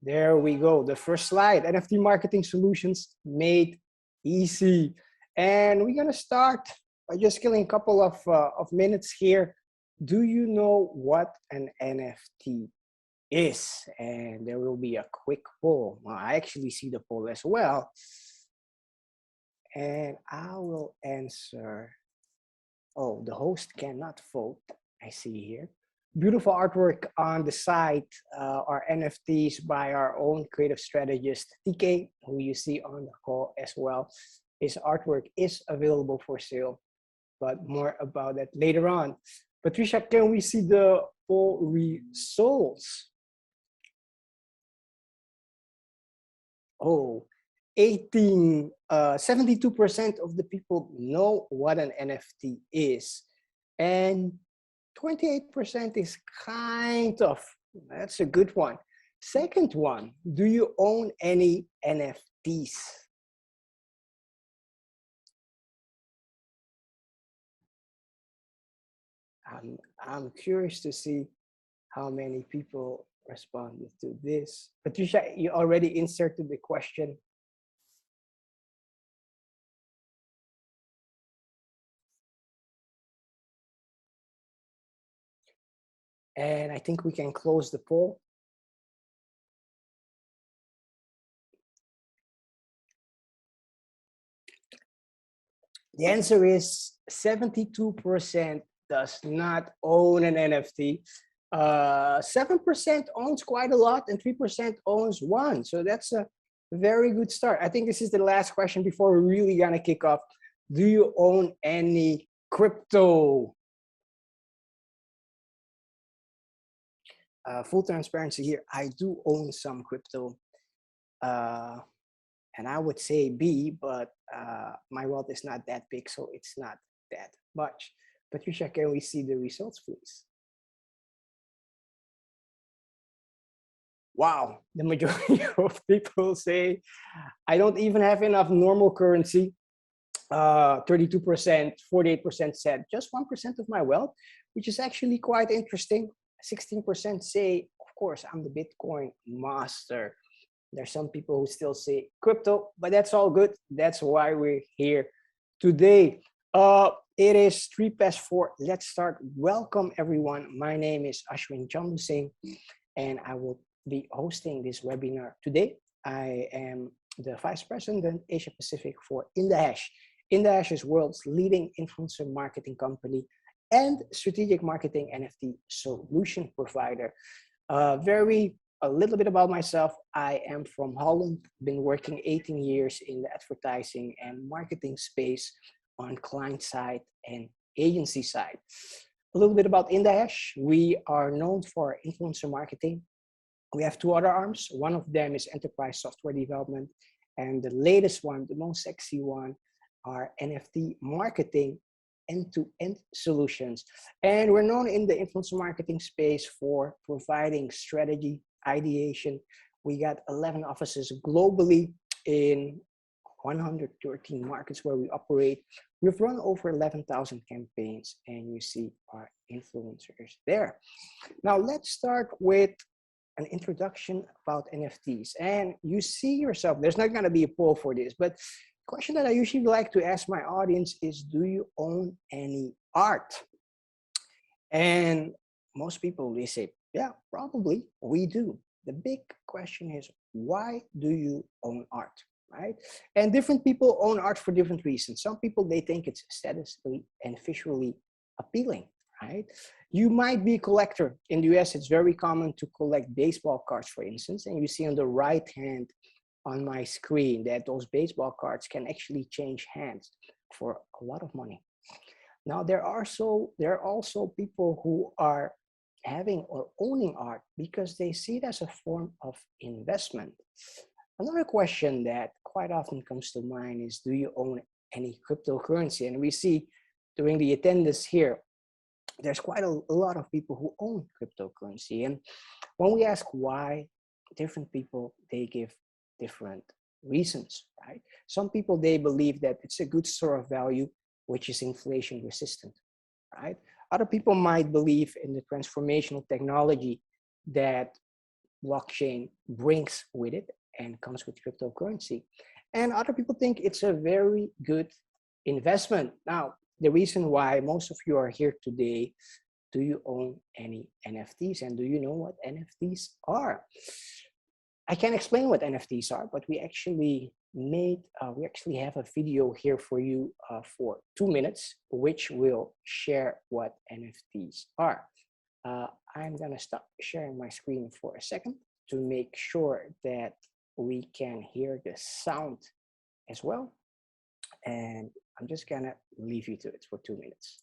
There we go. The first slide, NFT marketing solutions made easy. And we're gonna start by just killing a couple of minutes here. Do you know what an NFT is? And there will be a quick poll. Well, I actually see the poll as well. And I will answer. Oh, the host cannot vote. I see here. Beautiful artwork on the site are NFTs by our own creative strategist, TK, who you see on the call as well. His artwork is available for sale, but more about that later on. Patricia, can we see the poll results? Oh, 72% of the people know what an NFT is. And 28% is kind of, that's a good one. Second one, do you own any NFTs? I'm curious to see how many people responded to this. Patricia, you already inserted the question. And I think we can close the poll. The answer is 72% does not own an NFT. 7% owns quite a lot and 3% owns one. So that's a very good start. I think this is the last question before we're really gonna kick off. Do you own any crypto? Full transparency here, I do own some crypto. And I would say B, but my wealth is not that big, so it's not that much. Patricia, can we see the results, please? Wow, the majority of people say, I don't even have enough normal currency. 32%, 48% said just 1% of my wealth, which is actually quite interesting. 16% say, of course, I'm the Bitcoin master. There's some people who still say crypto, but that's all good. That's why we're here today. It is 4:03. Let's start. Welcome, everyone. My name is Ashwin Jambu Singh, and I will be hosting this webinar today. I am the Vice President Asia Pacific for indaHash. indaHash is world's leading influencer marketing company and strategic marketing NFT solution provider. A little bit about myself. I am from Holland, been working 18 years in the advertising and marketing space on client side and agency side. A little bit about indaHash. We are known for influencer marketing. We have two other arms. One of them is enterprise software development. And the latest one, the most sexy one, are NFT marketing end-to-end solutions. And we're known in the influencer marketing space for providing strategy, ideation. We got 11 offices globally in 113 markets where we operate. We've run over 11,000 campaigns, and you see our influencers there. Now let's start with an introduction about NFTs. And you see yourself, there's not gonna be a poll for this, but the question that I usually like to ask my audience is, do you own any art? And most people, they say, yeah, probably we do. The big question is, why do you own art, right? And different people own art for different reasons. Some people, they think it's aesthetically and visually appealing, right? You might be a collector. In the US, it's very common to collect baseball cards, for instance, and you see on the right hand on my screen that those baseball cards can actually change hands for a lot of money. Now, there are also people who are having or owning art because they see it as a form of investment. Another question that quite often comes to mind is, do you own any cryptocurrency? And we see during the attendance here, there's quite a lot of people who own cryptocurrency. And when we ask why, different people, they give different reasons, right? Some people, they believe that it's a good store of value, which is inflation resistant, right? Other people might believe in the transformational technology that blockchain brings with it and comes with cryptocurrency. And other people think it's a very good investment. Now, the reason why most of you are here today, do you own any NFTs, and do you know what NFTs are? I can't explain what NFTs are, but we actually have a video here for you for 2 minutes, which will share what NFTs are. I'm gonna stop sharing my screen for a second to make sure that we can hear the sound as well. And I'm just gonna leave you to it for 2 minutes.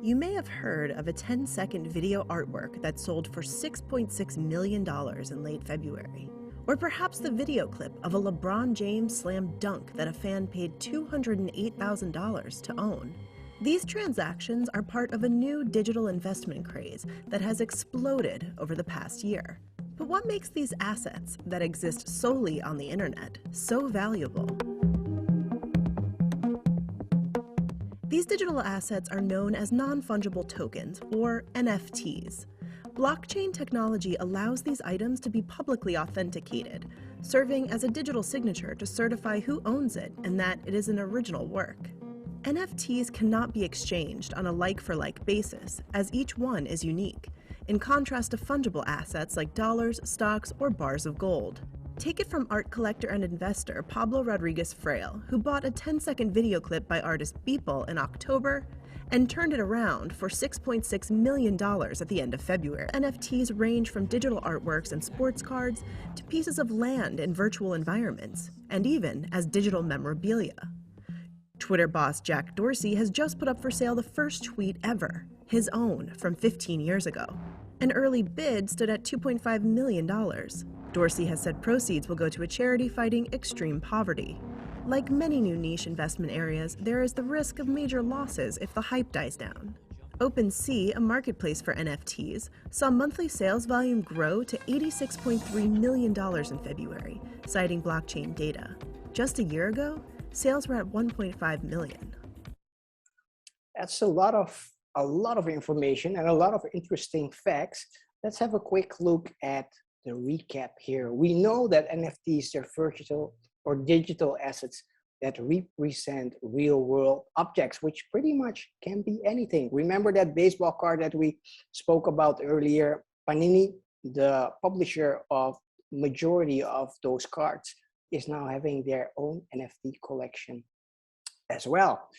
You may have heard of a 10-second video artwork that sold for $6.6 million in late February. Or perhaps the video clip of a LeBron James slam dunk that a fan paid $208,000 to own. These transactions are part of a new digital investment craze that has exploded over the past year. But what makes these assets that exist solely on the internet so valuable? These digital assets are known as non-fungible tokens, or NFTs. Blockchain technology allows these items to be publicly authenticated, serving as a digital signature to certify who owns it and that it is an original work. NFTs cannot be exchanged on a like-for-like basis, as each one is unique, in contrast to fungible assets like dollars, stocks, or bars of gold. Take it from art collector and investor Pablo Rodriguez Fraile, who bought a 10-second video clip by artist Beeple in October and turned it around for $6.6 million at the end of February. NFTs range from digital artworks and sports cards to pieces of land in virtual environments, and even as digital memorabilia. Twitter boss Jack Dorsey has just put up for sale the first tweet ever, his own, from 15 years ago. An early bid stood at $2.5 million. Dorsey has said proceeds will go to a charity fighting extreme poverty. Like many new niche investment areas, there is the risk of major losses if the hype dies down. OpenSea, a marketplace for NFTs, saw monthly sales volume grow to $86.3 million in February, citing blockchain data. Just a year ago, sales were at $1.5 million. That's a lot of information and a lot of interesting facts. Let's have a quick look at the recap here. We know that NFTs are virtual or digital assets that represent real-world objects, which pretty much can be anything. Remember that baseball card that we spoke about earlier? Panini, the publisher of majority of those cards, is now having their own NFT collection as well.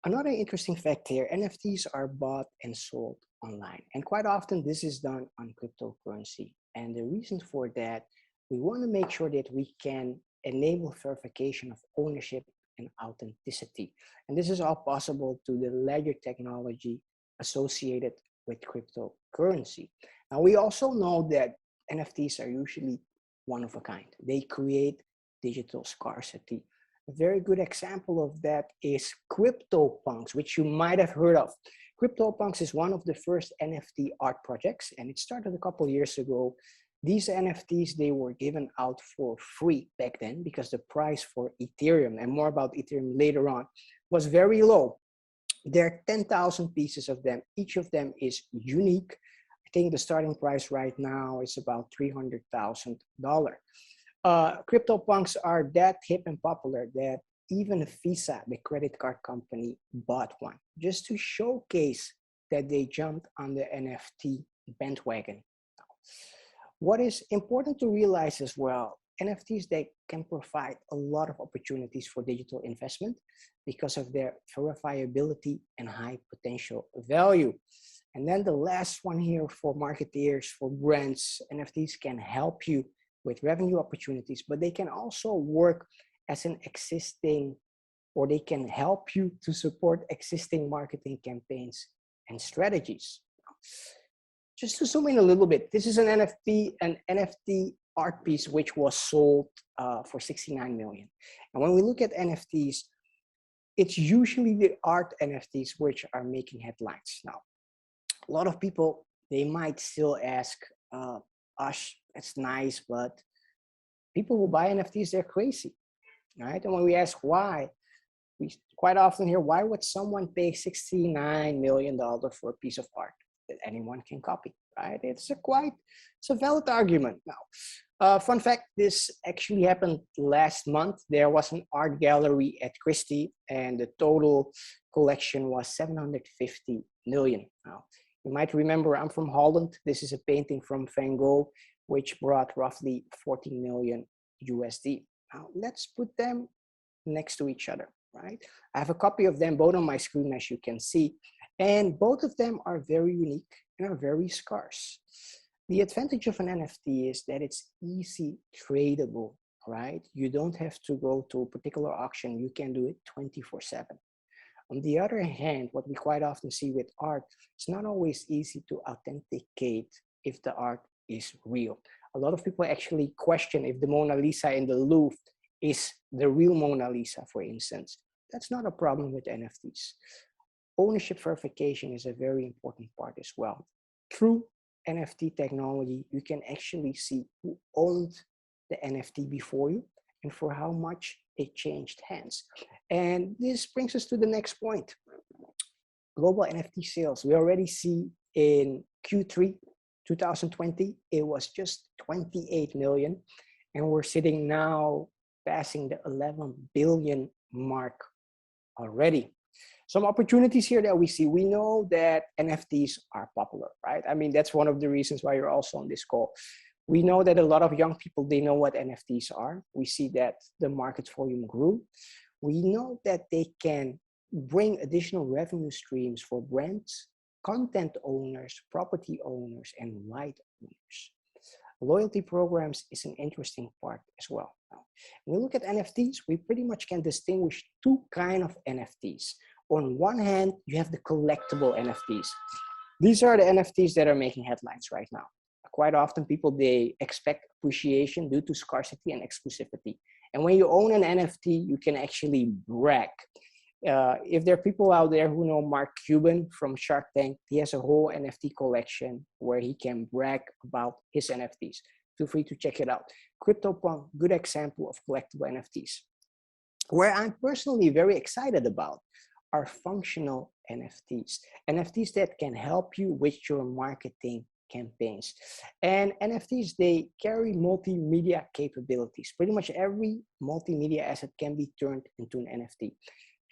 Another interesting fact here, NFTs are bought and sold online. And quite often this is done on cryptocurrency. And the reason for that, we want to make sure that we can enable verification of ownership and authenticity. And this is all possible through the ledger technology associated with cryptocurrency. Now, we also know that NFTs are usually one of a kind. They create digital scarcity. A very good example of that is CryptoPunks, which you might have heard of. CryptoPunks is one of the first NFT art projects, and it started a couple years ago. These NFTs, they were given out for free back then because the price for Ethereum, and more about Ethereum later on, was very low. There are 10,000 pieces of them. Each of them is unique. I think the starting price right now is about $300,000. CryptoPunks are that hip and popular that even Visa, the credit card company, bought one just to showcase that they jumped on the NFT bandwagon. What is important to realize as well, NFTs, they can provide a lot of opportunities for digital investment because of their verifiability and high potential value. And then the last one here for marketeers, for brands, NFTs can help you with revenue opportunities, but they can also work as an existing, or they can help you to support existing marketing campaigns and strategies. Just to zoom in a little bit, this is an NFT art piece which was sold for $69 million. And when we look at NFTs, it's usually the art NFTs which are making headlines. Now, a lot of people, they might still ask, Ash, that's nice, but people who buy NFTs, they're crazy, right? And when we ask why, we quite often hear, why would someone pay $69 million for a piece of art? that anyone can copy, right? It's a valid argument now. Fun fact, this actually happened last month. There was an art gallery at Christie and the total collection was 750 million. Now, you might remember I'm from Holland. This is a painting from Van Gogh, which brought roughly 14 million USD. Now, let's put them next to each other, right? I have a copy of them both on my screen, as you can see, and both of them are very unique and are very scarce. The advantage of an NFT is that it's easy tradable, right? You don't have to go to a particular auction. You can do it 24/7. On the other hand, what we quite often see with art, it's not always easy to authenticate if the art is real. A lot of people actually question if the Mona Lisa in the Louvre is the real Mona Lisa, for instance. That's not a problem with NFTs. Ownership verification is a very important part as well. Through NFT technology, you can actually see who owned the NFT before you and for how much it changed hands. And this brings us to the next point. Global NFT sales. We already see in Q3 2020, it was just 28 million. And we're sitting now passing the 11 billion mark already. Some opportunities here that we see. We know that NFTs are popular, right? I mean, that's one of the reasons why you're also on this call. We know that a lot of young people, they know what NFTs are. We see that the market volume grew. We know that they can bring additional revenue streams for brands, content owners, property owners, and right owners. Loyalty programs is an interesting part as well. Now, when we look at NFTs, we pretty much can distinguish two kinds of NFTs. On one hand, you have the collectible NFTs. These are the NFTs that are making headlines right now. Quite often people, they expect appreciation due to scarcity and exclusivity. And when you own an NFT, you can actually brag. If there are people out there who know Mark Cuban from Shark Tank, he has a whole NFT collection where he can brag about his NFTs. Feel free to check it out. CryptoPunk, good example of collectible NFTs. Where I'm personally very excited about are functional NFTs. NFTs that can help you with your marketing campaigns. And NFTs, they carry multimedia capabilities. Pretty much every multimedia asset can be turned into an NFT.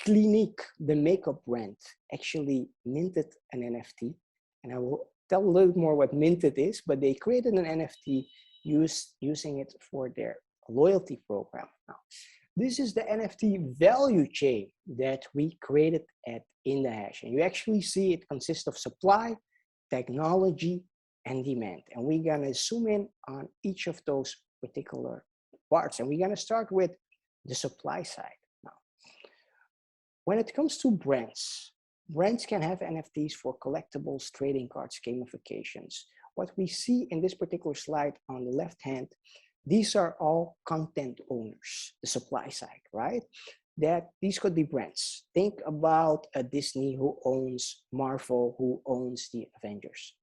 Clinique, the makeup brand, actually minted an NFT. And I will tell a little bit more what minted is, but they created an NFT using it for their loyalty program. Now, this is the NFT value chain that we created at indaHash. And you actually see it consists of supply, technology, and demand. And we're gonna zoom in on each of those particular parts. And we're gonna start with the supply side. Now, when it comes to brands, brands can have NFTs for collectibles, trading cards, gamifications. What we see in this particular slide on the left hand, these are all content owners, the supply side, right? That these could be brands. Think about a Disney who owns Marvel, who owns the Avengers.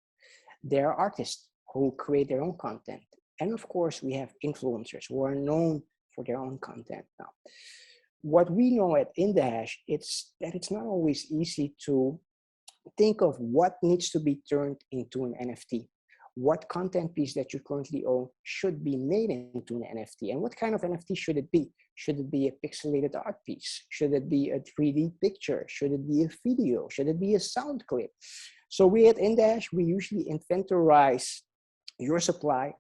There are artists who create their own content. And of course, we have influencers who are known for their own content now. What we know at indaHash, it's that it's not always easy to think of what needs to be turned into an NFT. What content piece that you currently own should be made into an NFT, and what kind of NFT should it be? Should it be a pixelated art piece? Should it be a 3D picture? Should it be a video? Should it be a sound clip? So we at indaHash, we usually inventorize your supply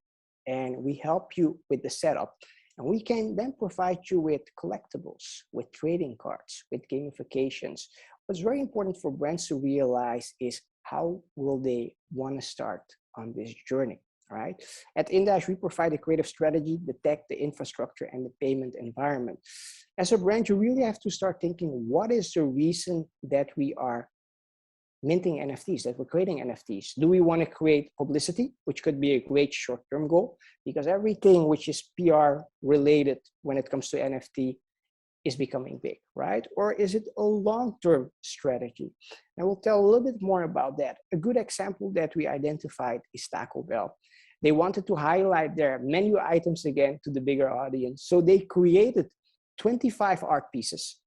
and we help you with the setup. And we can then provide you with collectibles, with trading cards, with gamifications. What's very important for brands to realize is how will they want to start on this journey, right? At indaHash, we provide a creative strategy, the tech, the infrastructure, and the payment environment. As a brand, you really have to start thinking, what is the reason that we are minting NFTs, that we're creating NFTs? Do we want to create publicity, which could be a great short-term goal? Because everything which is PR related when it comes to NFT is becoming big, right? Or is it a long-term strategy? And we'll tell a little bit more about that. A good example that we identified is Taco Bell. They wanted to highlight their menu items again to the bigger audience. So they created 25 art pieces.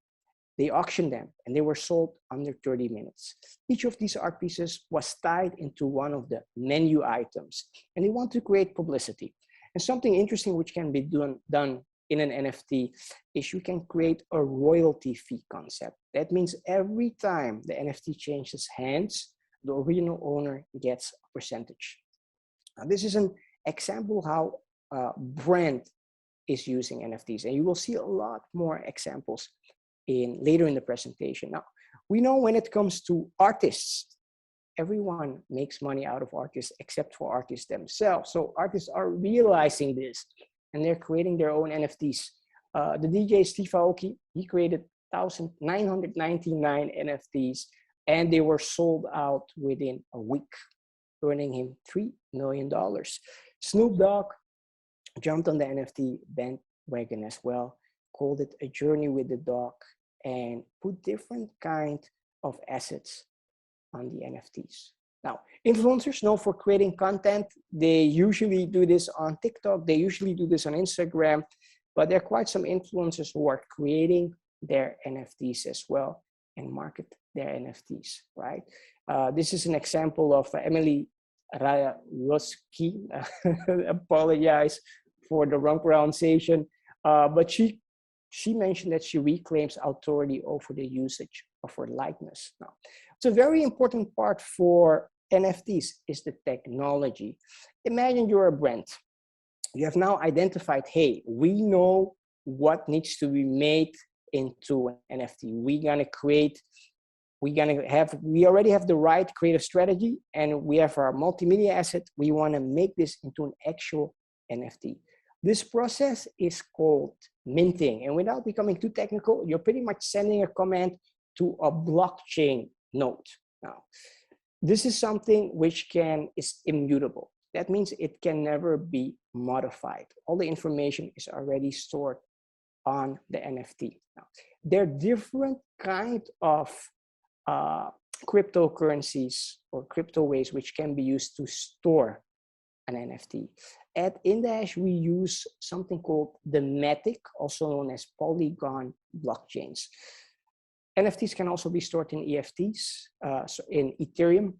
They auctioned them and they were sold under 30 minutes. Each of these art pieces was tied into one of the menu items, and they want to create publicity. And something interesting which can be done in an NFT is you can create a royalty fee concept. That means every time the NFT changes hands, the original owner gets a percentage. Now, this is an example how brand is using NFTs, and you will see a lot more examples later in the presentation. Now, we know when it comes to artists, everyone makes money out of artists except for artists themselves. So artists are realizing this and they're creating their own NFTs. The DJ Steve Aoki, he created 1,999 NFTs and they were sold out within a week, earning him $3 million. Snoop Dogg jumped on the NFT bandwagon as well, called it a journey with the dog, and put different kind of assets on the NFTs. Now, influencers known for creating content, they usually do this on TikTok, they usually do this on Instagram, but there are quite some influencers who are creating their NFTs as well and market their NFTs, right? This is an example of Emily Ratajkowski. Apologize for the wrong pronunciation, but she mentioned that she reclaims authority over the usage of her likeness. Now, it's a very important part for NFTs is the technology. Imagine you're a brand. You have now identified, hey, we know what needs to be made into an NFT. We already have the right creative strategy and we have our multimedia asset. We want to make this into an actual NFT. This process is called minting. And without becoming too technical, you're pretty much sending a command to a blockchain node. Now, this is something which is immutable. That means it can never be modified. All the information is already stored on the NFT. Now, there are different kinds of cryptocurrencies or crypto ways which can be used to store an NFT. At indaHash, we use something called the Matic, also known as Polygon blockchains. NFTs can also be stored in EFTs, so in Ethereum,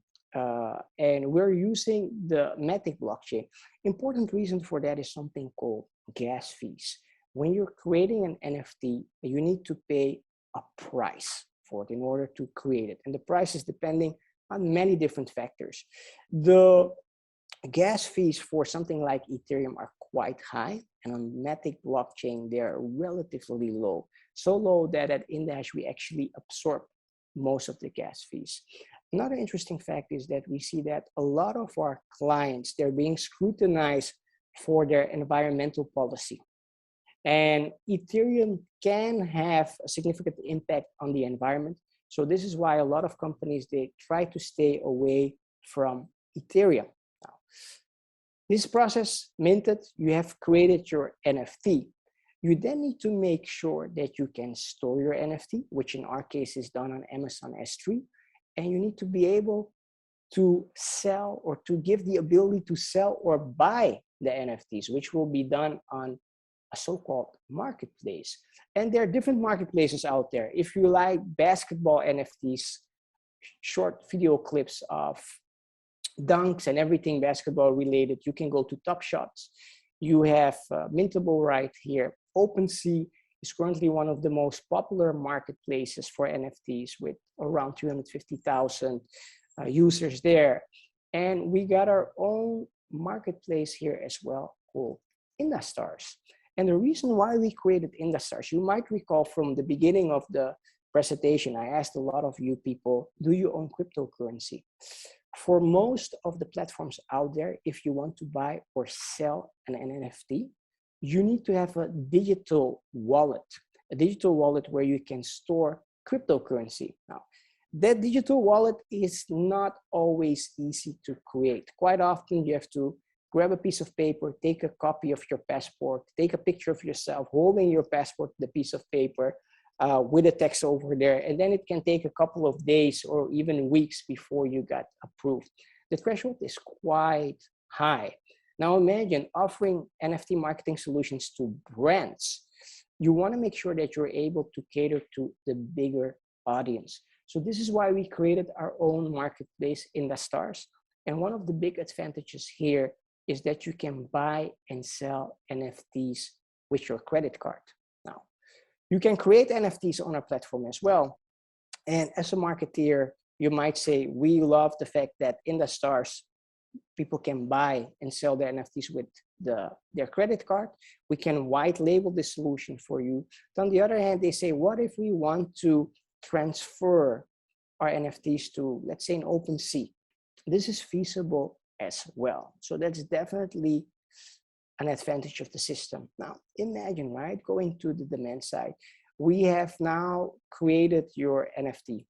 and we're using the Matic blockchain. Important reason for that is something called gas fees. When you're creating an NFT, you need to pay a price for it in order to create it. And the price is depending on many different factors. The gas fees for something like Ethereum are quite high, and on Matic blockchain, they're relatively low. So low that at indaHash, we actually absorb most of the gas fees. Another interesting fact is that we see that a lot of our clients, they're being scrutinized for their environmental policy. And Ethereum can have a significant impact on the environment. So this is why a lot of companies, they try to stay away from Ethereum. Now, this process minted, you have created your NFT. You then need to make sure that you can store your NFT, which in our case is done on Amazon S3. And you need to be able to sell or to give the ability to sell or buy the NFTs, which will be done on a so-called marketplace. And there are different marketplaces out there. If you like basketball NFTs, short video clips of dunks and everything basketball related, you can go to Top Shots. You have Mintable right here. OpenSea is currently one of the most popular marketplaces for NFTs with around 350,000 users there. And we got our own marketplace here as well called IndaStars. And the reason why we created IndaStars, you might recall from the beginning of the presentation, I asked a lot of you people, do you own cryptocurrency? For most of the platforms out there, if you want to buy or sell an NFT, you need to have a digital wallet where you can store cryptocurrency. Now, that digital wallet is not always easy to create. Quite often you have to grab a piece of paper, take a copy of your passport, take a picture of yourself holding your passport, the piece of paper with a text over there. And then it can take a couple of days or even weeks before you got approved. The threshold is quite high. Now imagine offering NFT marketing solutions to brands. you want to make sure that you're able to cater to the bigger audience. So this is why we created our own marketplace in the stars. And one of the big advantages here is that you can buy and sell NFTs with your credit card. Now, you can create NFTs on our platform as well. And as a marketeer, you might say, we love the fact that in the stars, people can buy and sell their NFTs with their credit card. We can white label the solution for you. But on the other hand, they say, what if we want to transfer our NFTs to, let's say, an OpenSea? This is feasible as well. So that's definitely an advantage of the system. Now, imagine, right, going to the demand side. We have now created your NFT.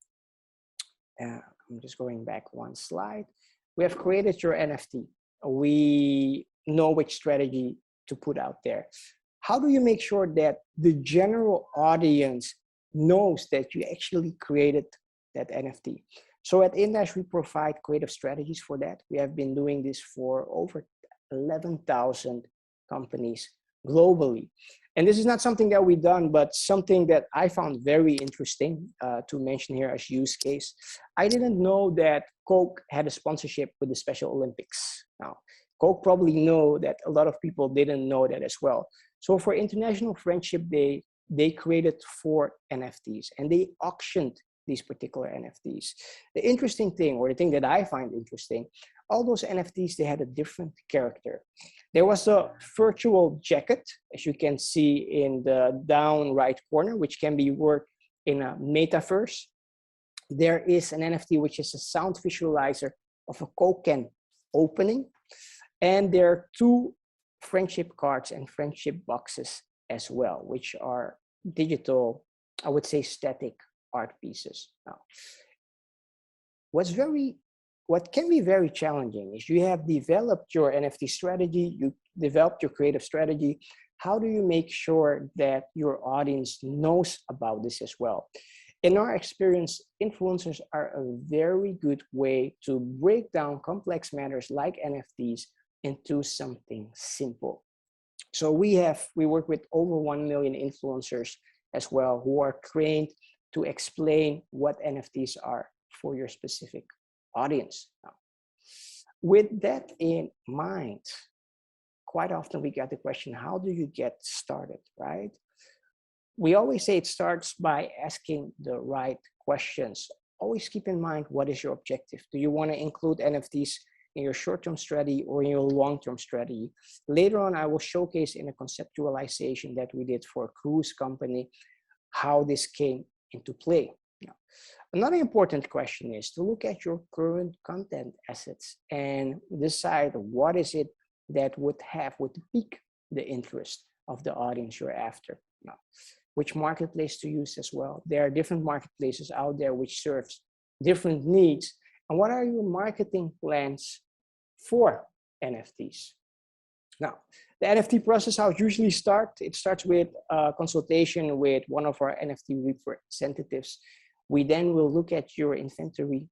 I'm just going back one slide. We have created your NFT. We know which strategy to put out there. How do you make sure that the general audience knows that you actually created that NFT? So at indaHash, we provide creative strategies for that. We have been doing this for over 11,000 companies globally. And this is not something that we've done, but something that I found very interesting to mention here as use case. I didn't know that Coke had a sponsorship with the Special Olympics. Now, Coke probably know that a lot of people didn't know that as well. So for International Friendship Day, they created 4 NFTs and they auctioned these particular NFTs. The interesting thing, or the thing that I find interesting, all those NFTs, they had a different character. There was a virtual jacket, as you can see in the down right corner, which can be worked in a metaverse. There is an NFT, which is a sound visualizer of a Coke can opening. And there are 2 friendship cards and friendship boxes as well, which are digital, I would say static art pieces. Now, what can be very challenging is you have developed your NFT strategy, you developed your creative strategy. How do you make sure that your audience knows about this as well? In our experience, influencers are a very good way to break down complex matters like NFTs into something simple. So we work with over 1 million influencers as well who are trained to explain what NFTs are for your specific audience. Now, with that in mind, quite often we get the question, how do you get started, right? We always say it starts by asking the right questions. Always keep in mind, what is your objective? Do you want to include NFTs in your short-term strategy or in your long-term strategy? Later on, I will showcase in a conceptualization that we did for a cruise company, how this came into play. Now, another important question is to look at your current content assets and decide what is it that would pique the interest of the audience you're after. Now, which marketplace to use as well. There are different marketplaces out there which serves different needs. And what are your marketing plans for NFTs? Now, the NFT process, how it usually starts, it starts with a consultation with one of our NFT representatives. We then will look at your inventory,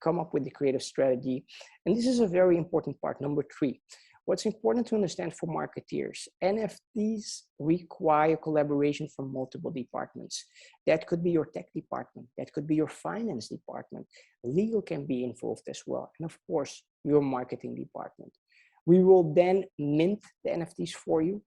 come up with the creative strategy. And this is a very important part, number 3. What's important to understand for marketeers, NFTs require collaboration from multiple departments. That could be your tech department, that could be your finance department, legal can be involved as well, and of course, your marketing department. We will then mint the NFTs for you.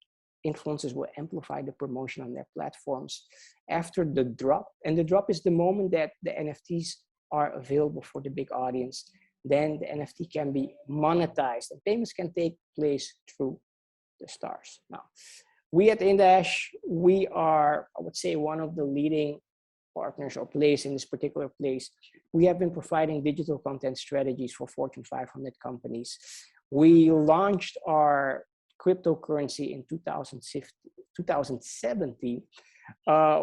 Influencers will amplify the promotion on their platforms. After the drop, and the drop is the moment that the NFTs are available for the big audience, then the NFT can be monetized and payments can take place through the stars. Now, we at indaHash, we are, I would say, one of the leading partners or players in this particular place. We have been providing digital content strategies for Fortune 500 companies. We launched our cryptocurrency in 2017.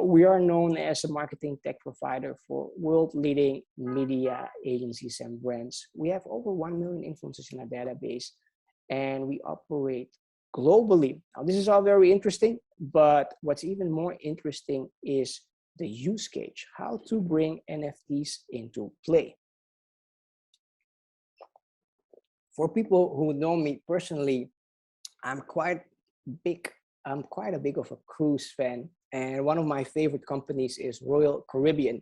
We are known as a marketing tech provider for world-leading media agencies and brands. We have over 1 million influencers in our database, and we operate globally. Now, this is all very interesting, but what's even more interesting is the use case, how to bring NFTs into play. For people who know me personally, I'm quite big I'm quite a big of a cruise fan, and one of my favorite companies is Royal Caribbean.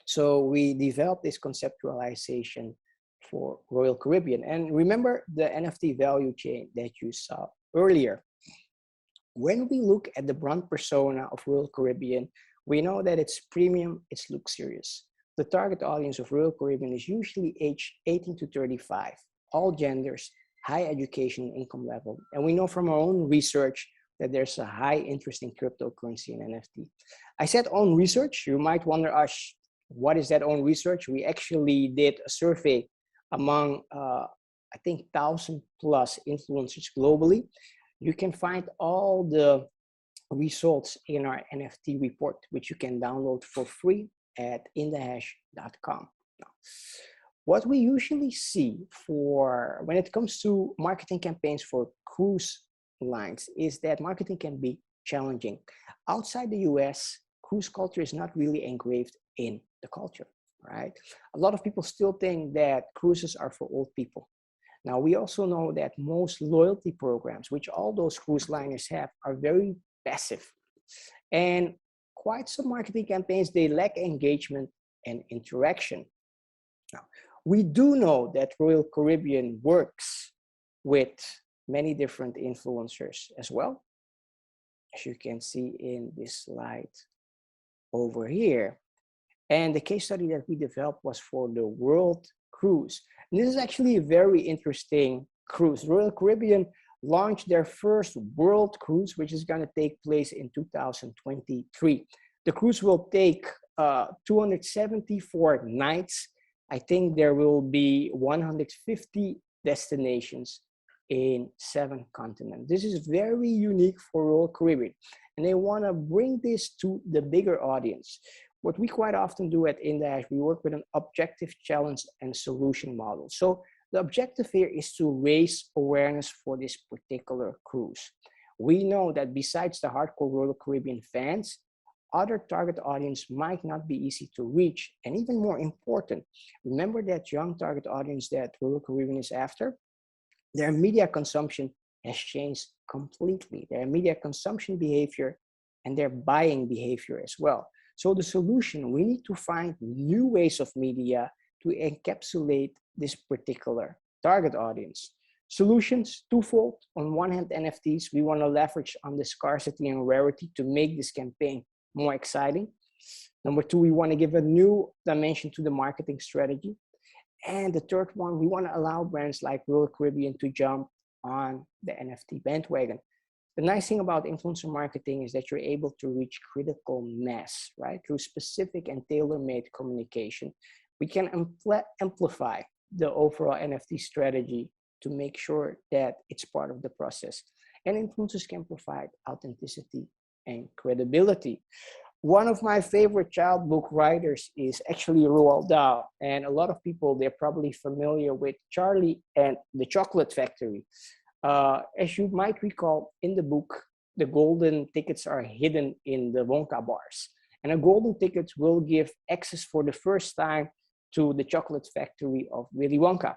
So we developed this conceptualization for Royal Caribbean. And remember the NFT value chain that you saw earlier. When we look at the brand persona of Royal Caribbean, we know that it's premium, it's luxurious. The target audience of Royal Caribbean is usually aged 18 to 35, all genders, high education income level. And we know from our own research that there's a high interest in cryptocurrency and NFT. I said own research. You might wonder, Ash, what is that own research? We actually did a survey among, I think, 1,000 plus influencers globally. You can find all the results in our NFT report, which you can download for free at indaHash.com. Now, what we usually see for when it comes to marketing campaigns for cruise lines is that marketing can be challenging. Outside the US, cruise culture is not really engraved in the culture, right? A lot of people still think that cruises are for old people. Now, we also know that most loyalty programs, which all those cruise liners have, are very passive. And quite some marketing campaigns, they lack engagement and interaction. Now, we do know that Royal Caribbean works with many different influencers as well, as you can see in this slide over here. And the case study that we developed was for the World Cruise. And this is actually a very interesting cruise. Royal Caribbean launched their first World Cruise, which is going to take place in 2023. The cruise will take 274 nights. I think there will be 150 destinations in 7 continents. This is very unique for Royal Caribbean, and they want to bring this to the bigger audience. What we quite often do at indaHash, we work with an objective challenge and solution model. So the objective here is to raise awareness for this particular cruise. We know that besides the hardcore Royal Caribbean fans, other target audience might not be easy to reach. And even more important, remember that young target audience that Royal Caribbean is after? Their media consumption has changed completely. Their media consumption behavior and their buying behavior as well. So the solution, we need to find new ways of media to encapsulate this particular target audience. Solutions, twofold. On one hand, NFTs, we want to leverage on the scarcity and rarity to make this campaign more exciting. Number two, we want to give a new dimension to the marketing strategy. And the third one, we want to allow brands like Royal Caribbean to jump on the NFT bandwagon. The nice thing about influencer marketing is that you're able to reach critical mass, right? Through specific and tailor-made communication. We can amplify the overall NFT strategy to make sure that it's part of the process. And influencers can provide authenticity and credibility. One of my favorite child book writers is actually Roald Dahl. And a lot of people, they're probably familiar with Charlie and the Chocolate Factory. As you might recall, in the book, the golden tickets are hidden in the Wonka bars. And a golden ticket will give access for the first time to the chocolate factory of Willy Wonka.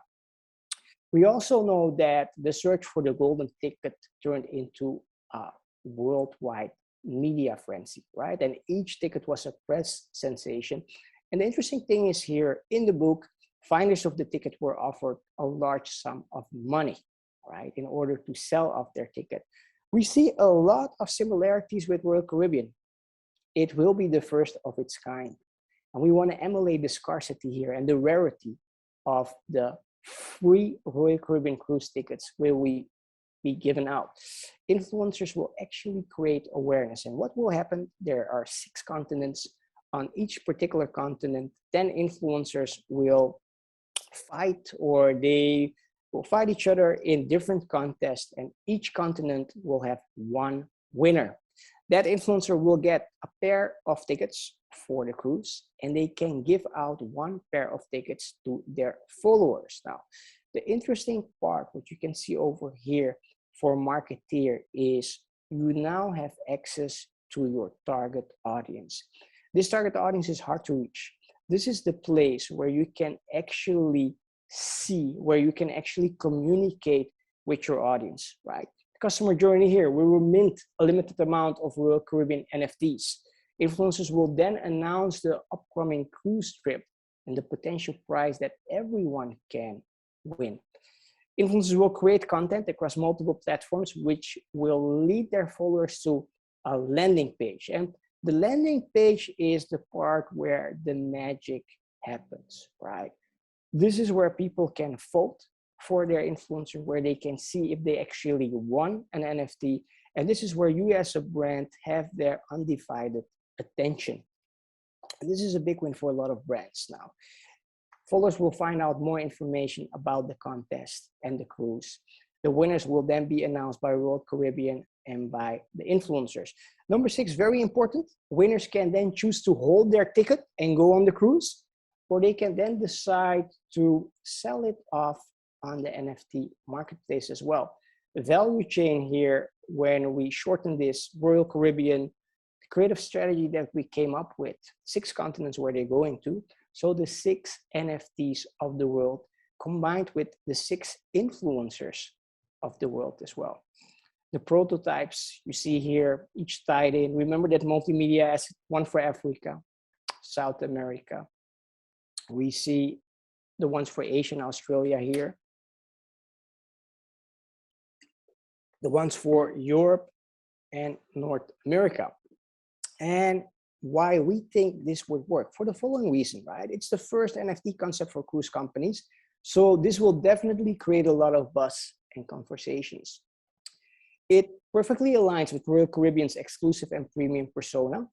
We also know that the search for the golden ticket turned into a worldwide media frenzy, right? And each ticket was a press sensation. And the interesting thing is here in the book, finders of the ticket were offered a large sum of money, right, in order to sell off their ticket. We see a lot of similarities with Royal Caribbean. It will be the first of its kind. And we want to emulate the scarcity here and the rarity of the free Royal Caribbean cruise tickets will we be given out. Influencers will actually create awareness. And what will happen? There are 6 continents. On each particular continent, 10 influencers will fight, or they will fight each other in different contests, and each continent will have one winner. That influencer will get a pair of tickets for the cruise, and they can give out 1 pair of tickets to their followers. Now, the interesting part, what you can see over here for marketeer, is you now have access to your target audience. This target audience is hard to reach. This is the place where you can actually see, where you can actually communicate with your audience, right? customer journey here. We will mint a limited amount of Royal Caribbean NFTs. Influencers will then announce the upcoming cruise trip and the potential prize that everyone can win. Influencers will create content across multiple platforms, which will lead their followers to a landing page. And the landing page is the part where the magic happens, right? This is where people can vote for their influencer, where they can see if they actually won an NFT. And this is where you as a brand have their undivided attention. And this is a big win for a lot of brands now. Followers will find out more information about the contest and the cruise. The winners will then be announced by Royal Caribbean and by the influencers. Number 6, very important. Winners can then choose to hold their ticket and go on the cruise, or they can then decide to sell it off on the NFT marketplace as well. The value chain here, when we shorten this, Royal Caribbean, the creative strategy that we came up with, 6 continents where they're going to, so the 6 NFTs of the world combined with the 6 influencers of the world as well. The prototypes you see here, each tied in. Remember that multimedia asset, one for Africa, South America. We see the ones for Asia and Australia here. The ones for Europe and North America. And why we think this would work, for the following reason, right? It's the first NFT concept for cruise companies. So this will definitely create a lot of buzz and conversations. It perfectly aligns with Royal Caribbean's exclusive and premium persona.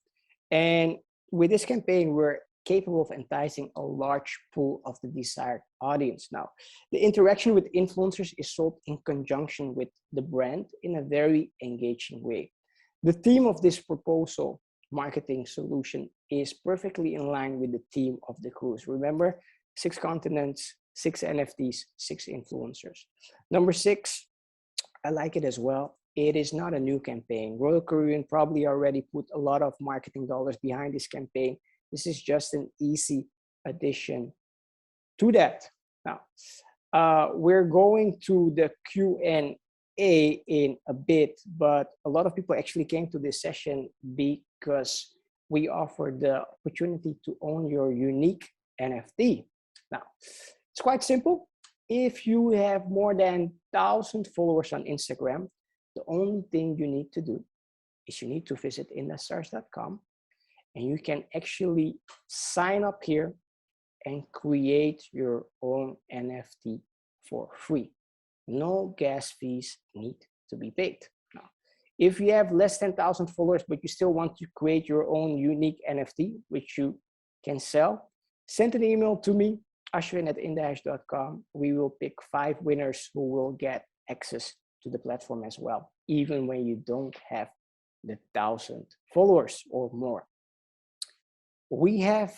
And with this campaign, we're capable of enticing a large pool of the desired audience. Now, the interaction with influencers is sold in conjunction with the brand in a very engaging way. The theme of this proposal marketing solution is perfectly in line with the theme of the cruise. Remember, 6 continents, 6 NFTs, 6 influencers. Number 6, I like it as well. It is not a new campaign. Royal Caribbean probably already put a lot of marketing dollars behind this campaign. This is just an easy addition to that. Now, we're going to the Q&A in a bit, but a lot of people actually came to this session because we offer the opportunity to own your unique NFT. Now, it's quite simple. If you have more than 1,000 followers on Instagram, the only thing you need to do is you need to visit indaHash.com, and you can actually sign up here and create your own NFT for free. No gas fees need to be paid. Now, if you have less than 1,000 followers, but you still want to create your own unique NFT, which you can sell, send an email to me, ashwin@indaHash.com. We will pick 5 winners who will get access to the platform as well, even when you don't have the 1,000 followers or more. We're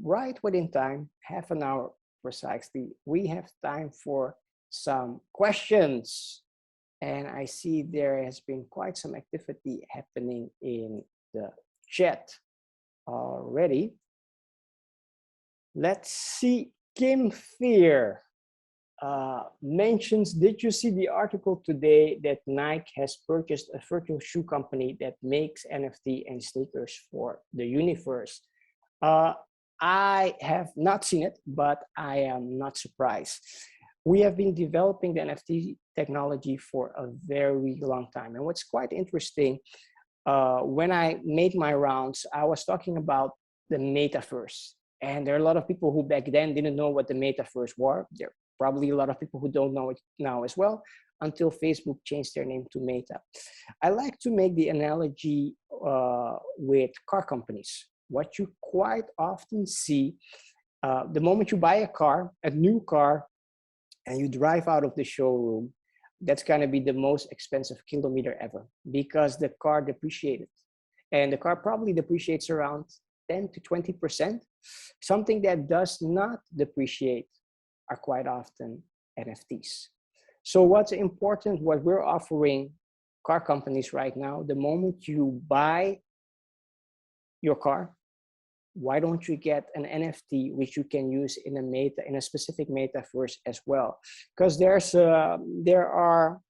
right within time, half an hour precisely. We have time for some questions, and I see there has been quite some activity happening in the chat already. Let's see. Kim Fear mentions, did you see the article today that Nike has purchased a virtual shoe company that makes NFT and sneakers for the universe? I have not seen it, but I am not surprised. We have been developing the NFT technology for a very long time. And what's quite interesting, when I made my rounds, I was talking about the metaverse. And there are a lot of people who back then didn't know what the metaverse were. There are probably a lot of people who don't know it now as well, until Facebook changed their name to Meta. I like to make the analogy with car companies. What you quite often see, the moment you buy a car, a new car, and you drive out of the showroom, that's going to be the most expensive kilometer ever, because the car depreciated. And the car probably depreciates around 10 to 20%. Something that does not depreciate are quite often NFTs. So what's important, what we're offering car companies right now, the moment you buy your car, why don't you get an NFT which you can use in a specific metaverse as well? Because there are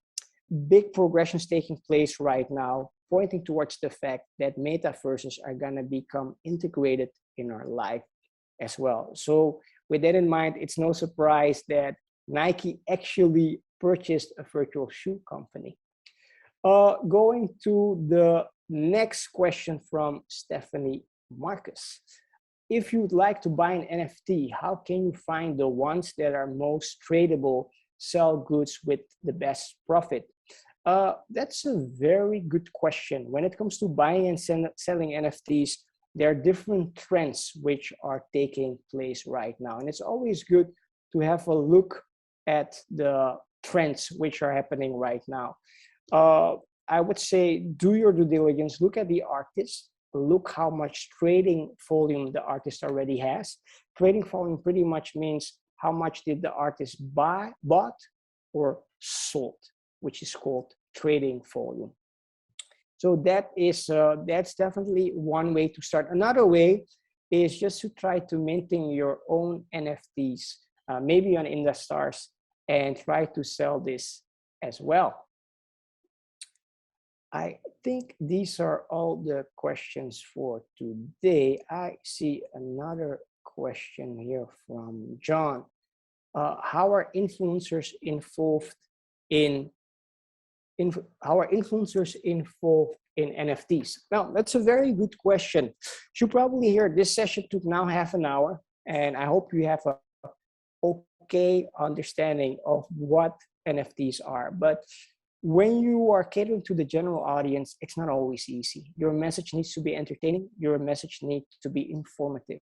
big progressions taking place right now, pointing towards the fact that metaverses are going to become integrated in our life as well. So with that in mind, it's no surprise that Nike actually purchased a virtual shoe company. Going to the next question from Stephanie Marcus. If you'd like to buy an NFT, how can you find the ones that are most tradable, sell goods with the best profit? That's a very good question. When it comes to buying and selling NFTs, there are different trends which are taking place right now. And it's always good to have a look at the trends which are happening right now. I would say do your due diligence, look at the artist, look how much trading volume the artist already has. Trading volume pretty much means how much did the artist bought or sold, which is called trading volume. So that's definitely one way to start. Another way is just to try to maintain your own NFTs, maybe on indaStars, and try to sell this as well. I think these are all the questions for today. I see another question here from John. How are influencers involved in NFTs? Now, that's a very good question. You probably hear this session took now half an hour, and I hope you have a okay understanding of what NFTs are. But when you are catering to the general audience, it's not always easy. Your message needs to be entertaining. Your message needs to be informative.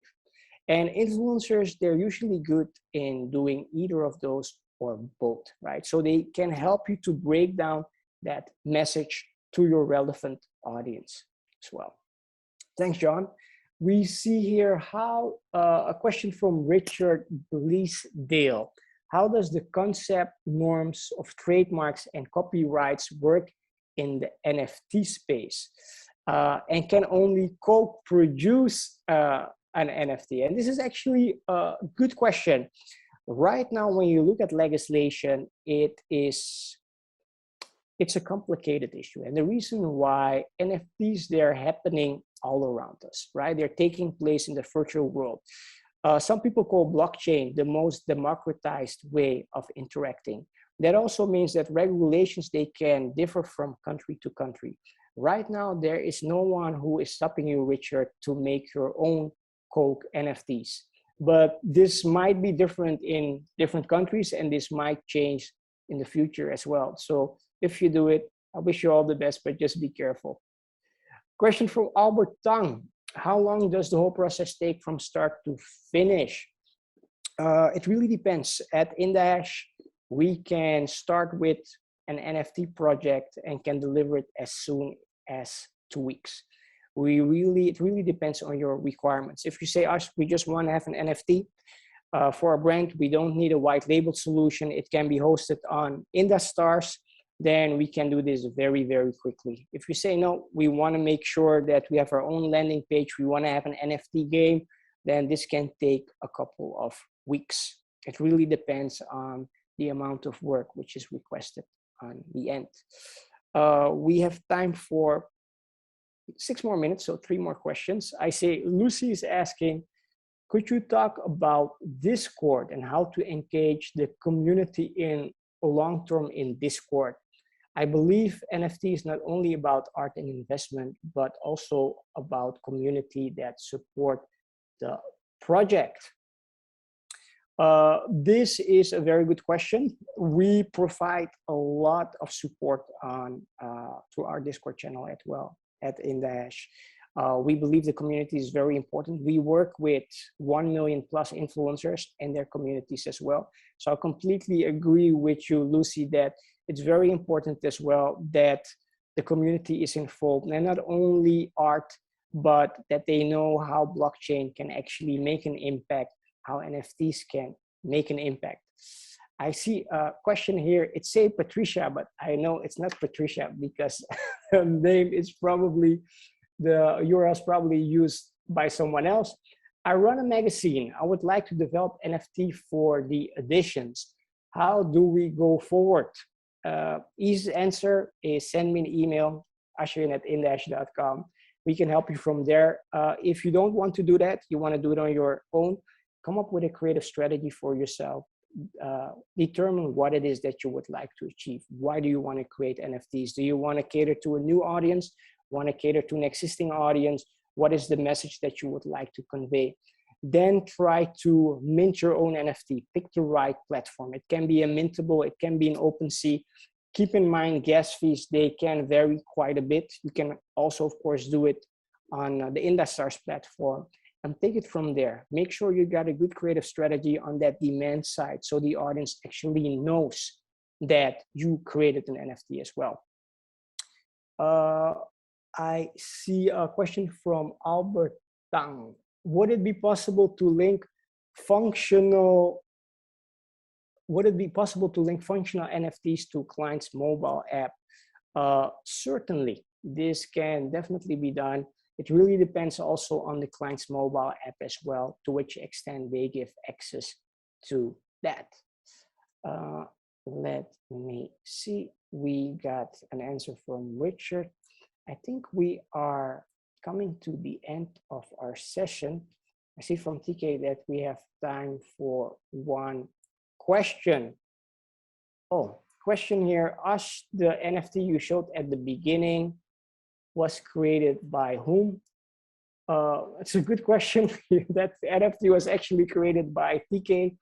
And influencers, they're usually good in doing either of those or both, right? So they can help you to break down that message to your relevant audience as well. Thanks, John. We see here how a question from Richard Bleasdale. How does the concept, norms of trademarks and copyrights work in the NFT space? And can only co-produce an NFT? And this is actually a good question. Right now, when you look at legislation, it's a complicated issue. And the reason why NFTs, they're happening all around us, right? They're taking place in the virtual world. Some people call blockchain the most democratized way of interacting. That also means that regulations, they can differ from country to country. Right now, there is no one who is stopping you, Richard, to make your own Coke NFTs. But this might be different in different countries, and this might change in the future as well. So if you do it, I wish you all the best, but just be careful. Question from Albert Tang. How long does the whole process take from start to finish? It really depends. At indaHash, we can start with an NFT project and can deliver it as soon as 2 weeks. It really depends on your requirements. If you say us, we just want to have an NFT for a brand, we don't need a white label solution. It can be hosted on indaStars. Then we can do this very, very quickly. If you say, no, we want to make sure that we have our own landing page, we want to have an NFT game, then this can take a couple of weeks. It really depends on the amount of work which is requested on the end. We have time for 6 more minutes, so 3 more questions. I say Lucy is asking, could you talk about Discord and how to engage the community in long term in Discord? I believe NFT is not only about art and investment, but also about community that support the project. This is a very good question. We provide a lot of support on through our Discord channel as well at indaHash. We believe the community is very important. We work with 1 million plus influencers and their communities as well. So I completely agree with you, Lucy, that it's very important as well that the community is involved, and not only art, but that they know how blockchain can actually make an impact, how NFTs can make an impact. I see a question here. It says Patricia, but I know it's not Patricia because the name is probably, the URL is probably used by someone else. I run a magazine. I would like to develop NFT for the editions. How do we go forward? easy answer is send me an email, ashwin@indash.com. We can help you from there. If you don't want to do that, you want to do it on your own, come up with a creative strategy for yourself. Determine what it is that you would like to achieve. Why do you want to create NFTs? Do you want to cater to a new audience? Want to cater to an existing audience? What is the message that you would like to convey? Then try to mint your own NFT. Pick the right platform. It can be a mintable, it can be an OpenSea. Keep in mind gas fees, they can vary quite a bit. You can also, of course, do it on the IndaStars platform and take it from there. Make sure you got a good creative strategy on that demand side so the audience actually knows that you created an NFT as well. I see a question from Albert Tang. Would it be possible to link functional NFTs to client's mobile app? Certainly, this can definitely be done. It really depends also on the client's mobile app as well, to which extent they give access to that. Let me see. We got an answer from Richard. I think we are coming to the end of our session. I see from TK that we have time for one question. Oh, question here. Ash, the NFT you showed at the beginning was created by whom? It's a good question. That NFT was actually created by TK.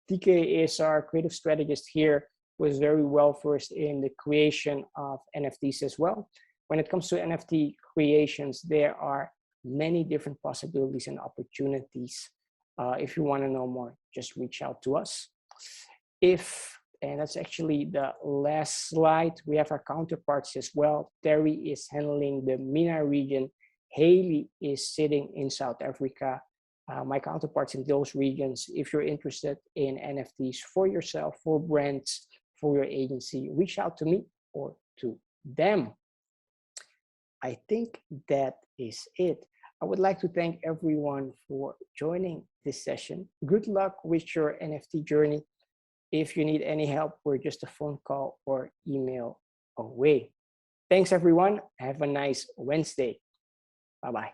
TK is our creative strategist here, was very well versed in the creation of NFTs as well. When it comes to NFT creations, there are many different possibilities and opportunities. If you want to know more, just reach out to us. And that's actually the last slide. We have our counterparts as well. Terry is handling the MENA region. Haley is sitting in South Africa. My counterparts in those regions, if you're interested in NFTs for yourself, for brands, for your agency, reach out to me or to them. I think that is it. I would like to thank everyone for joining this session. Good luck with your NFT journey. If you need any help, we're just a phone call or email away. Thanks, everyone. Have a nice Wednesday. Bye-bye.